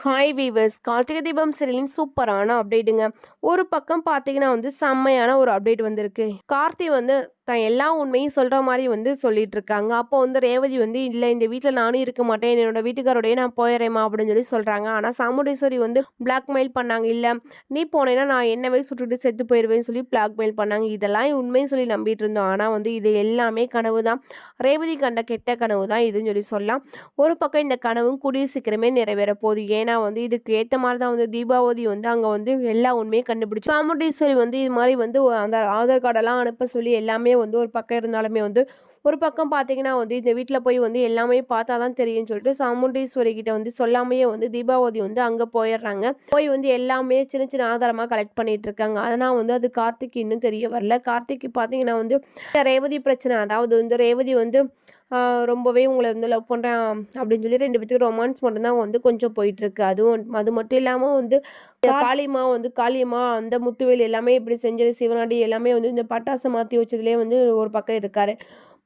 Hi viewers, Karthigai Deepam சீரியலின் சூப்பரான அப்டேட்டுங்க. ஒரு பக்கம் பார்த்தீங்கன்னா செம்மையான ஒரு அப்டேட் வந்திருக்கு. கார்த்தி தான் எல்லா உண்மையும் சொல்ற மாரி சொல்லிட்டு இருக்காங்க. அப்போ ரேவதி இல்ல இந்த வீட்ல நானும் இருக்க மாட்டேன். என்னோட வீட்டுக்காரோடயே நான் போயிறேம்மா அப்படின்னு சொல்லி சொல்றாங்க. ஆனா சாமுண்டீஸ்வரி பிளாக்மெயில் பண்ணாங்க. இல்ல நீ போனேன்னா நான் என்னவே சுட்டுட்டு செத்து போயிருவேன்னு சொல்லி பிளாக்மெயில் பண்ணாங்க. இதெல்லாம் உண்மைன்னு சொல்லி நம்பிட்டு இருந்தோம். ஆனா இது எல்லாமே கனவு தான். ரேவதி கண்ட கெட்ட கனவு தான் இதுன்னு சொல்லி சொல்லலாம். ஒரு பக்கம் இந்த கனவும் கூடிய சீக்கிரமே நிறைவேற போகுது. ஏன்னா இதுக்கு ஏத்த மாதிரி தான் தீபாவதி அங்க எல்லா உண்மையும் கண்டுபிடிச்சு சாமுண்டீஸ்வரி இது மாதிரி அந்த ஆதார் கார்டெல்லாம் அனுப்ப சொல்லி எல்லாமே ஒரு பக்கம் இருந்தாலுமே ஒரு பக்கம் பார்த்தீங்கன்னா இந்த வீட்டில் போய் எல்லாமே பார்த்தா தான் தெரியும்னு சொல்லிட்டு சாமுண்டீஸ்வரி கிட்ட சொல்லாமையே தீபாவதி அங்கே போயிடுறாங்க. போய் எல்லாமே சின்ன சின்ன ஆதாரமாக கலெக்ட் பண்ணிட்டு இருக்காங்க. அதனால் அது கார்த்திக் இன்னும் தெரிய வரல. கார்த்திக் பார்த்தீங்கன்னா ரேவதி பிரச்சனை, அதாவது ரேவதி ரொம்பவே உங்களை லவ் பண்ணுறேன் அப்படின்னு சொல்லி 2 பேத்துக்கு ரொமான்ஸ் மட்டும்தான் கொஞ்சம் போயிட்டுருக்கு. அது மட்டும் இல்லாமல் காளியம்மா காளியம்மா அந்த முத்துவேல் எல்லாமே இப்படி செஞ்சது, சிவனாடி எல்லாமே இந்த பட்டாசை மாற்றி வச்சதுலேயே ஒரு பக்கம் இருக்காரு.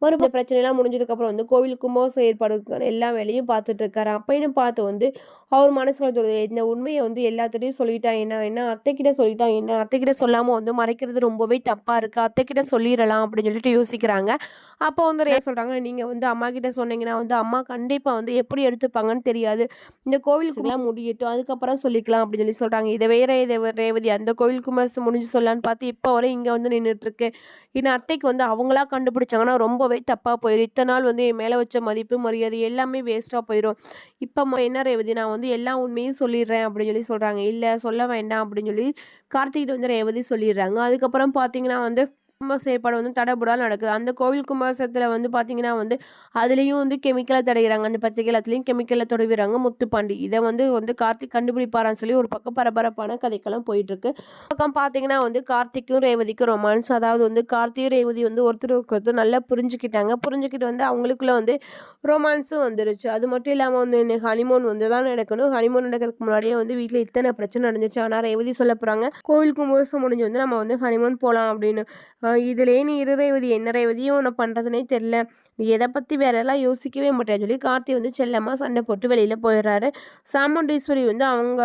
மறுபடியும் பிரச்சனைலாம் முடிஞ்சதுக்கப்புறம் கோவில் கும்பாபிஷேக ஏற்பாடுக்கான எல்லா வேலையும் பார்த்துட்டு இருக்காரு. அப்படின்னு பார்த்து அவர் மனசுல இந்த உண்மையை எல்லாத்துட்டையும் சொல்லிட்டா என்ன அத்தைக்கிட்ட சொல்லிட்டா என்ன, அத்தைக்கிட்ட சொல்லாமல் மறைக்கிறது ரொம்பவே தப்பாக இருக்குது, அத்தைக்கிட்ட சொல்லிடலாம் அப்படின்னு சொல்லிட்டு யோசிக்கிறாங்க. அப்போ சொல்கிறாங்க, நீங்கள் அம்மா கிட்ட சொன்னீங்கன்னா அம்மா கண்டிப்பாக எப்படி எடுத்துப்பாங்கன்னு தெரியாது, இந்த கோவிலுக்குலாம் முடியட்டும் அதுக்கப்புறம் சொல்லிக்கலாம் அப்படின்னு சொல்லி சொல்கிறாங்க. இதை ரேவதி அந்த கோவில் கும்பாபிஷேகம் முடிஞ்சு சொல்லலான்னு பார்த்து இப்போ வரை இங்கே நின்றுட்டுருக்கு. இன்னும் அத்தைக்கு அவங்களா கண்டுபிடிச்சாங்கன்னா ரொம்பவே தப்பாக போயிடும். இத்தனை நாள் என் மேலே வச்ச மதிப்பு மரியாதை எல்லாமே வேஸ்ட்டாக போயிடும். இப்போ என்ன ரேவதி, நான் எல்லா உண்மையும் சொல்லிடுறேன் அப்படின்னு சொல்லி சொல்கிறாங்க. இல்லை சொல்ல வேண்டாம் அப்படின்னு சொல்லி கார்த்திகிட்ட ரேவதி சொல்லிடுறாங்க. அதுக்கப்புறம் பார்த்தீங்கன்னா கும்பாபிஷேக ஏற்பாடு தடபுடா நடக்குது. அந்த கோவில் கும்பாபிஷேகத்தில் பார்த்தீங்கன்னா அதுலேயும் கெமிக்கலை தடைகிறாங்க. அந்த பத்திரிகை எல்லாத்துலேயும் கெமிக்கலை தொடவிடுறாங்க முத்துப்பாண்டி. இதை கார்த்திக் கண்டுபிடிப்பாரான்னு சொல்லி ஒரு பக்கம் பரபரப்பான கதைக்கெல்லாம் போயிட்டுருக்கு. பக்கம் பார்த்தீங்கன்னா கார்த்திக்கும் ரேவதிக்கும் ரொமான்ஸ், அதாவது கார்த்தியும் ரேவதி ஒருத்தருக்கு ஒருத்தர் நல்லா புரிஞ்சுக்கிட்டாங்க. புரிஞ்சுக்கிட்டு அவங்களுக்குள்ள ரொமான்ஸும் வந்துருச்சு. அது மட்டும் இல்லாமல் ஹனிமூன் தான் நடக்கணும். ஹனிமூன் நடக்கிறதுக்கு முன்னாடியே வீட்டில் இத்தனை பிரச்சனை நடந்துச்சு. ஆனால் ரேவதி சொல்ல போகிறாங்க, கோவில் கும்பாபிஷேகம் முடிஞ்சு நம்ம ஹனிமூன் போகலாம் அப்படின்னு. இதுலேயே நீ இரு ரேவதி, என்ன ரேவதியும் உன்னை பண்ணுறதுனே தெரில, நீ எதை பற்றி வேறெல்லாம் யோசிக்கவே மாட்டேன்னு சொல்லி கார்த்தி செல்லமாக சண்டை போட்டு வெளியில் போயிடுறாரு. சாமுண்டீஸ்வரி அவங்க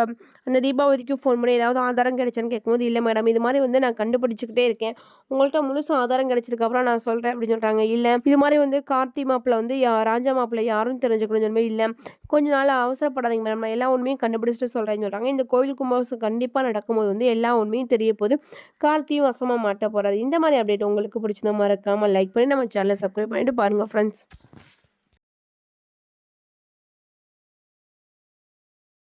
அந்த தீபாவதிக்கு ஃபோன் பண்ணி ஏதாவது ஆதாரம் கிடைச்சான்னு கேட்கும்போது, இல்லை மேடம் இது மாதிரி நான் கண்டுபிடிச்சிக்கிட்டே இருக்கேன், உங்கள்கிட்ட முழுசும் ஆதாரம் கிடைச்சதுக்கப்புறம் நான் சொல்கிறேன் அப்படின்னு சொல்கிறாங்க. இல்லை இது மாதிரி கார்த்தி மாப்பிள்ளை ராஜா மாப்பிள்ளை யாரும் தெரிஞ்சுக்கணும் சொல்லுமே, இல்லை கொஞ்ச நாள் அவசரப்படாதீங்க மேடம், நான் எல்லா உண்மையும் கண்டுபிடிச்சிட்டு சொல்கிறேன்னு சொல்கிறாங்க. இந்த கோவில் கும்பாபிஷேகம் கண்டிப்பாக நடக்கும்போது எல்லா உண்மையும் தெரிய போது, கார்த்தியும் வசமாக மாட்ட போகிறாரு. இந்த மாதிரி அப்டேட் உங்களுக்கு பிடிச்சதா மறக்காமல் லைக் பண்ணி நம்ம சேனலை சப்ஸ்கிரைப் பண்ணிட்டு பாருங்கள் ஃப்ரெண்ட்ஸ்.